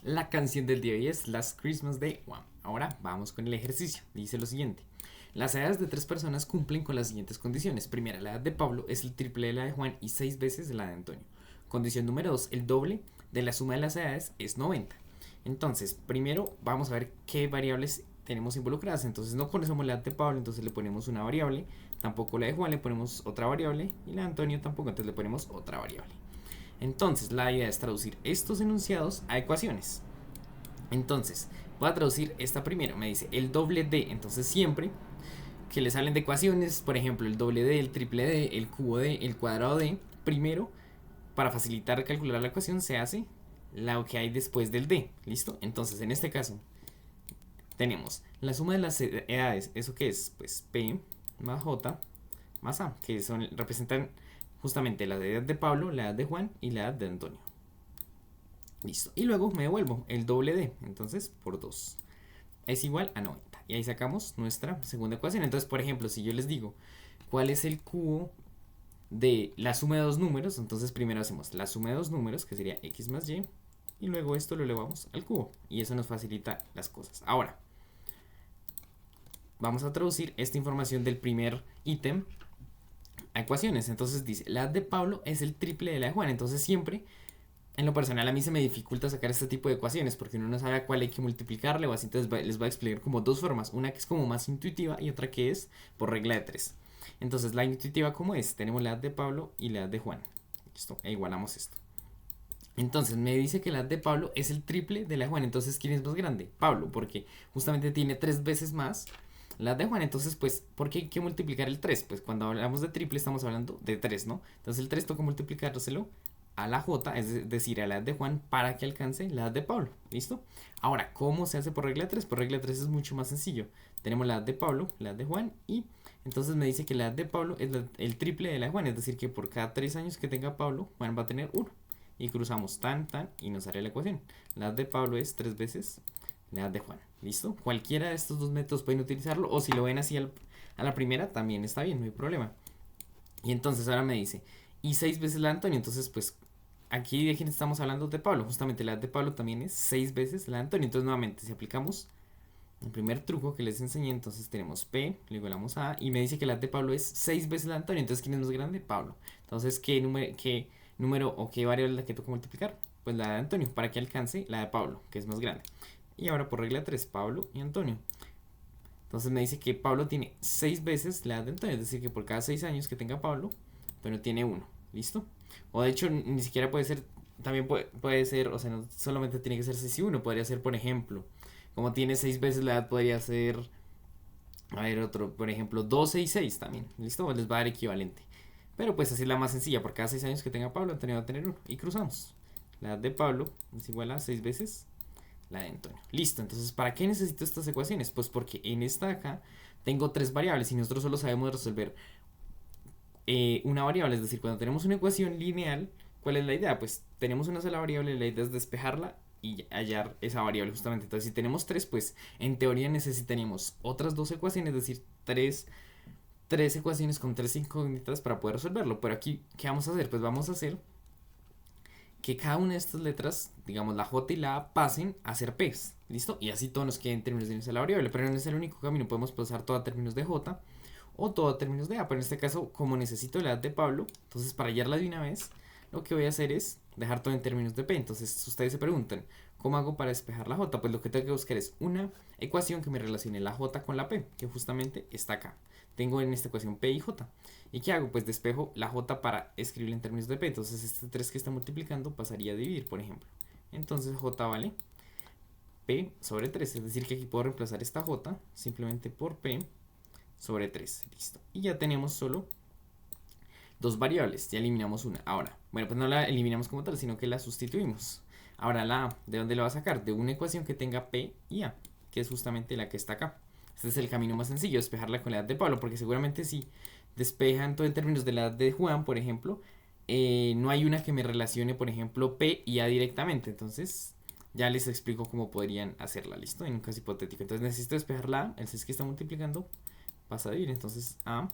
La canción del día de hoy es Last Christmas de Wham. Ahora vamos con el ejercicio. Dice lo siguiente. Las edades de tres personas cumplen con las siguientes condiciones. Primera, la edad de Pablo es el triple de la de Juan y 6 veces la de Antonio. Condición número 2, el doble de la suma de las edades es 90. Entonces, primero vamos a ver qué variables tenemos involucradas. Entonces no conocemos la edad de Pablo, entonces le ponemos una variable. Tampoco la de Juan, le ponemos otra variable. Y la de Antonio tampoco, entonces le ponemos otra variable. Entonces, la idea es traducir estos enunciados a ecuaciones. Entonces, voy a traducir esta primero. Me dice el doble de. Entonces, siempre que le salen de ecuaciones, por ejemplo, el doble de, el triple de, el cubo de, el cuadrado de, primero, para facilitar calcular la ecuación, se hace lo que hay después del d. ¿Listo? Entonces, en este caso, tenemos la suma de las edades. ¿Eso qué es? Pues p más j más a, que representan justamente la edad de Pablo, la edad de Juan y la edad de Antonio. Listo. Y luego me devuelvo el doble de. Entonces, por 2 es igual a 90. Y ahí sacamos nuestra segunda ecuación. Entonces, por ejemplo, si yo les digo cuál es el cubo de la suma de dos números, entonces primero hacemos la suma de dos números, que sería x más y, y luego esto lo elevamos al cubo. Y eso nos facilita las cosas. Ahora, vamos a traducir esta información del primer ítem a ecuaciones. Entonces dice, la edad de Pablo es el triple de la de Juan. Entonces siempre, en lo personal, a mí se me dificulta sacar este tipo de ecuaciones porque uno no sabe a cuál hay que multiplicarle o así. Entonces les voy a explicar como dos formas. Una que es como más intuitiva y otra que es por regla de 3. Entonces la intuitiva, como es, tenemos la edad de Pablo y la edad de Juan. Listo, e igualamos esto. Entonces me dice que la edad de Pablo es el triple de la de Juan. Entonces, ¿quién es más grande? Pablo, porque justamente tiene 3 veces más la edad de Juan. Entonces, pues, ¿por qué hay que multiplicar el 3? Pues cuando hablamos de triple estamos hablando de 3, ¿no? Entonces el 3 toca multiplicárselo a la J, es decir, a la edad de Juan, para que alcance la edad de Pablo. ¿Listo? Ahora, ¿cómo se hace por regla de 3? Por regla de 3 es mucho más sencillo. Tenemos la edad de Pablo, la edad de Juan, y entonces me dice que la edad de Pablo es el triple de la de Juan. Es decir, que por cada 3 años que tenga Pablo, Juan va a tener 1. Y cruzamos tan, y nos sale la ecuación. La edad de Pablo es 3 veces la edad de Juan. ¿Listo? Cualquiera de estos dos métodos pueden utilizarlo, o si lo ven así a la primera, también está bien, no hay problema. Y entonces ahora me dice, y 6 veces la de Antonio. Entonces, pues, aquí de quién estamos hablando, de Pablo. Justamente la edad de Pablo también es 6 veces la de Antonio. Entonces, nuevamente, si aplicamos el primer truco que les enseñé, entonces tenemos P, le igualamos a, y me dice que la edad de Pablo es 6 veces la de Antonio. Entonces, ¿quién es más grande? Pablo. Entonces, ¿qué número o qué variable es la que toca multiplicar? Pues la de Antonio, para que alcance la de Pablo, que es más grande. Y ahora por regla 3, Pablo y Antonio. Entonces me dice que Pablo tiene 6 veces la edad de Antonio, es decir, que por cada 6 años que tenga Pablo, Antonio tiene 1. ¿Listo? O de hecho, ni siquiera puede ser, también puede ser, o sea, no solamente tiene que ser 6 y 1, podría ser, por ejemplo, como tiene 6 veces la edad, podría ser, a ver, otro, por ejemplo, 12 y 6 también. ¿Listo? Pues les va a dar equivalente. Pero pues así es la más sencilla. Por cada 6 años que tenga Pablo, Antonio va a tener 1. Y cruzamos. La edad de Pablo es igual a 6 veces la de Antonio. Listo. Entonces, ¿para qué necesito estas ecuaciones? Pues porque en esta de acá tengo 3 variables y nosotros solo sabemos resolver una variable. Es decir, cuando tenemos una ecuación lineal, ¿cuál es la idea? Pues tenemos una sola variable, la idea es despejarla y hallar esa variable justamente. Entonces, si tenemos 3, pues en teoría necesitaríamos otras dos ecuaciones, es decir, tres ecuaciones con tres incógnitas para poder resolverlo. Pero aquí, ¿qué vamos a hacer? Pues vamos a hacer que cada una de estas letras, digamos la J y la A, pasen a ser P's. ¿Listo? Y así todo nos queda en términos de la variable. Pero no es el único camino. Podemos pasar todo a términos de J o todo a términos de A. Pero en este caso, como necesito la edad de Pablo, entonces para hallarla de una vez, lo que voy a hacer es dejar todo en términos de P. Entonces, ustedes se preguntan, ¿cómo hago para despejar la J? Pues lo que tengo que buscar es una ecuación que me relacione la J con la P, que justamente está acá. Tengo en esta ecuación P y J. ¿Y qué hago? Pues despejo la J para escribirla en términos de P. Entonces este 3 que está multiplicando pasaría a dividir, por ejemplo. Entonces J vale P sobre 3. Es decir, que aquí puedo reemplazar esta J simplemente por P sobre 3. Listo. Y ya tenemos solo dos variables. Ya eliminamos una. Ahora, bueno, pues no la eliminamos como tal, sino que la sustituimos. Ahora la A, ¿de dónde la va a sacar? De una ecuación que tenga P y A, que es justamente la que está acá. Este es el camino más sencillo, despejarla con la edad de Pablo, porque seguramente si despejan todo en términos de la edad de Juan, por ejemplo, no hay una que me relacione, por ejemplo, P y A directamente. Entonces, ya les explico cómo podrían hacerla, ¿listo? En un caso hipotético. Entonces necesito despejar la A, el 6 que está multiplicando pasa a dividir, entonces A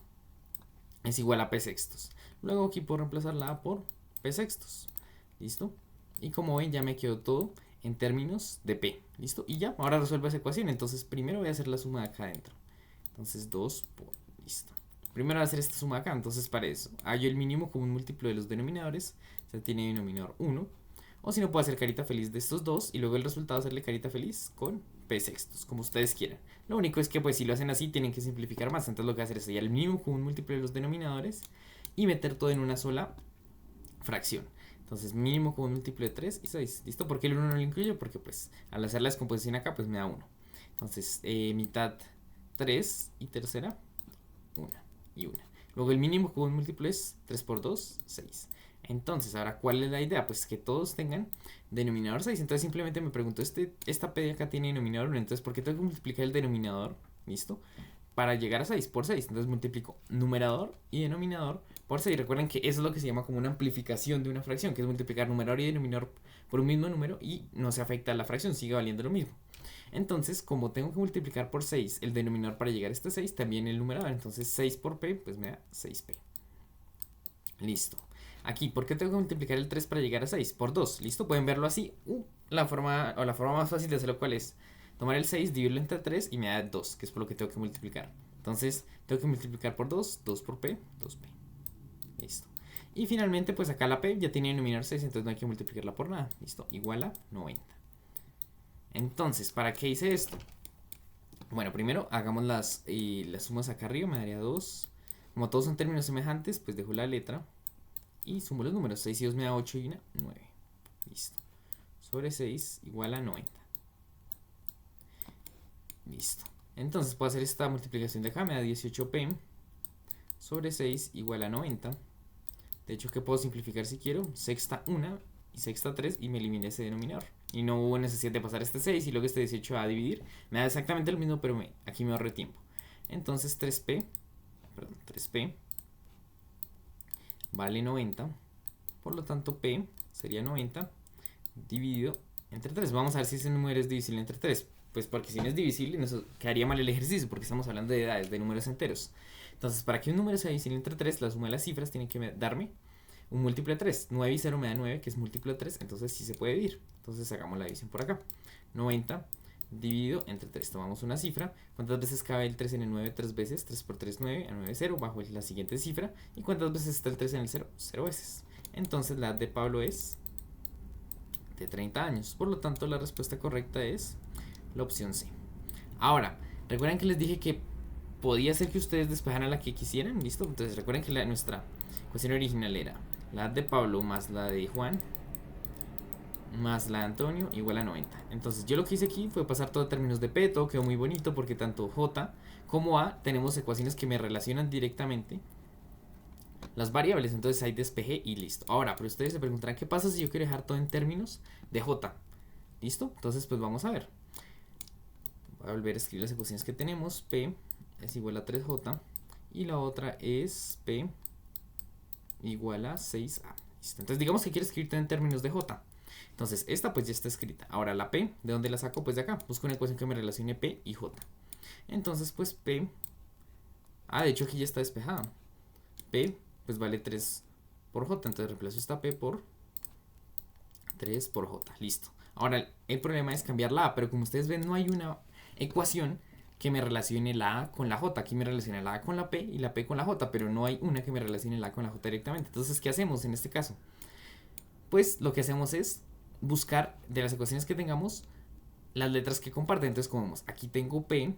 es igual a P sextos. Luego aquí puedo reemplazar la A por P sextos. ¿Listo? Y como ven, ya me quedó todo en términos de P. ¿Listo? Y ya, ahora resuelvo esa ecuación. Entonces primero voy a hacer la suma de acá adentro. Entonces 2 por... Listo. Primero voy a hacer esta suma acá. Entonces para eso hallo el mínimo común múltiplo de los denominadores. O sea, tiene denominador 1. O si no, puedo hacer carita feliz de estos dos. Y luego el resultado hacerle carita feliz con P sextos. Como ustedes quieran. Lo único es que pues si lo hacen así tienen que simplificar más. Entonces lo que voy a hacer es hallar el mínimo común múltiplo de los denominadores. Y meter todo en una sola fracción. Entonces mínimo común múltiplo de 3 y 6. ¿Listo? ¿Por qué el 1 no lo incluyo? Porque pues al hacer la descomposición acá pues me da 1. Entonces mitad 3 y tercera 1 y 1. Luego el mínimo común múltiplo es 3 por 2, 6. Entonces ahora ¿cuál es la idea? Pues que todos tengan denominador 6. Entonces simplemente me pregunto, esta P de acá tiene denominador 1. Entonces ¿por qué tengo que multiplicar el denominador? ¿Listo? Para llegar a 6 por 6. Entonces multiplico numerador y denominador por 6. Recuerden que eso es lo que se llama como una amplificación de una fracción, que es multiplicar numerador y denominador por un mismo número y no se afecta a la fracción, sigue valiendo lo mismo. Entonces, como tengo que multiplicar por 6 el denominador para llegar a este 6, también el numerador. Entonces 6 por P, pues me da 6P. Listo. Aquí, ¿por qué tengo que multiplicar el 3 para llegar a 6? Por 2. ¿Listo? Pueden verlo así. La forma más fácil de hacerlo, ¿cuál es? Tomar el 6, dividirlo entre 3 y me da 2, que es por lo que tengo que multiplicar. Entonces, tengo que multiplicar por 2, 2 por P, 2P. Listo. Y finalmente, pues acá la P ya tiene denominador 6, entonces no hay que multiplicarla por nada. Listo. Igual a 90. Entonces, ¿para qué hice esto? Bueno, primero hagamos las sumas acá arriba, me daría 2. Como todos son términos semejantes, pues dejo la letra y sumo los números. 6 y 2 me da 8 y 1, 9. Listo. Sobre 6 igual a 90. Listo. Entonces puedo hacer esta multiplicación de acá, me da 18p sobre 6 igual a 90. De hecho, que puedo simplificar si quiero. Sexta 1 y sexta 3 y me eliminé ese denominador. Y no hubo necesidad de pasar este 6 y luego este 18 a dividir. Me da exactamente lo mismo, pero aquí me ahorré tiempo. Entonces 3p vale 90. Por lo tanto, p sería 90 dividido entre 3. Vamos a ver si ese número es divisible entre 3. Pues porque si no es divisible, nos quedaría mal el ejercicio, porque estamos hablando de edades, de números enteros. Entonces, para que un número sea divisible entre 3, la suma de las cifras tiene que darme un múltiplo de 3. 9 y 0 me da 9, que es múltiplo de 3, entonces sí se puede dividir. Entonces hagamos la división por acá. 90 dividido entre 3. Tomamos una cifra. ¿Cuántas veces cabe el 3 en el 9? 3 veces. 3 por 3, 9. A 9, 0. Bajo la siguiente cifra. ¿Y cuántas veces está el 3 en el 0? 0 veces. Entonces la edad de Pablo es de 30 años. Por lo tanto, la respuesta correcta es la opción C. Ahora, recuerden que les dije que podía ser que ustedes despejaran la que quisieran. ¿Listo? Entonces recuerden que nuestra ecuación original era la edad de Pablo más la de Juan más la de Antonio igual a 90. Entonces yo lo que hice aquí fue pasar todo a términos de P. Todo quedó muy bonito porque tanto J como A tenemos ecuaciones que me relacionan directamente las variables. Entonces ahí despejé y listo. Ahora, pero ustedes se preguntarán qué pasa si yo quiero dejar todo en términos de J. ¿Listo? Entonces pues vamos a ver. Voy a volver a escribir las ecuaciones que tenemos. P es igual a 3J y la otra es P igual a 6A. ¿Listo? Entonces digamos que quiero escribir todo en términos de J. Entonces esta pues ya está escrita. Ahora la P, ¿de dónde la saco? Pues de acá. Busco una ecuación que me relacione P y J. Entonces pues P... de hecho aquí ya está despejada. P pues vale 3 por J. Entonces reemplazo esta P por 3 por J. Listo. Ahora el problema es cambiar la A. Pero como ustedes ven no hay una ecuación que me relacione la A con la J. Aquí me relaciona la A con la P y la P con la J. Pero no hay una que me relacione la A con la J directamente. Entonces ¿qué hacemos en este caso? Pues lo que hacemos es buscar de las ecuaciones que tengamos las letras que comparten. Entonces como vemos, aquí tengo P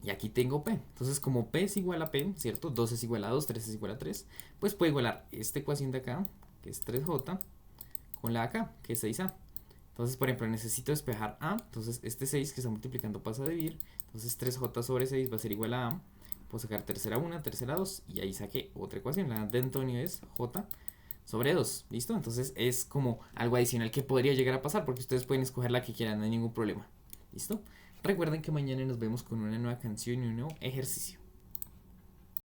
y aquí tengo P. Entonces como P es igual a P, ¿cierto? 2 es igual a 2, 3 es igual a 3. Pues puedo igualar esta ecuación de acá, que es 3J, con la de acá, que es 6A. Entonces, por ejemplo, necesito despejar A. Entonces este 6 que está multiplicando pasa a dividir. Entonces 3J sobre 6 va a ser igual a A. Puedo sacar tercera 1, tercera 2 y ahí saqué otra ecuación. La de Antonio es J sobre 2, ¿listo? Entonces es como algo adicional que podría llegar a pasar porque ustedes pueden escoger la que quieran, no hay ningún problema, ¿listo? Recuerden que mañana nos vemos con una nueva canción y un nuevo ejercicio.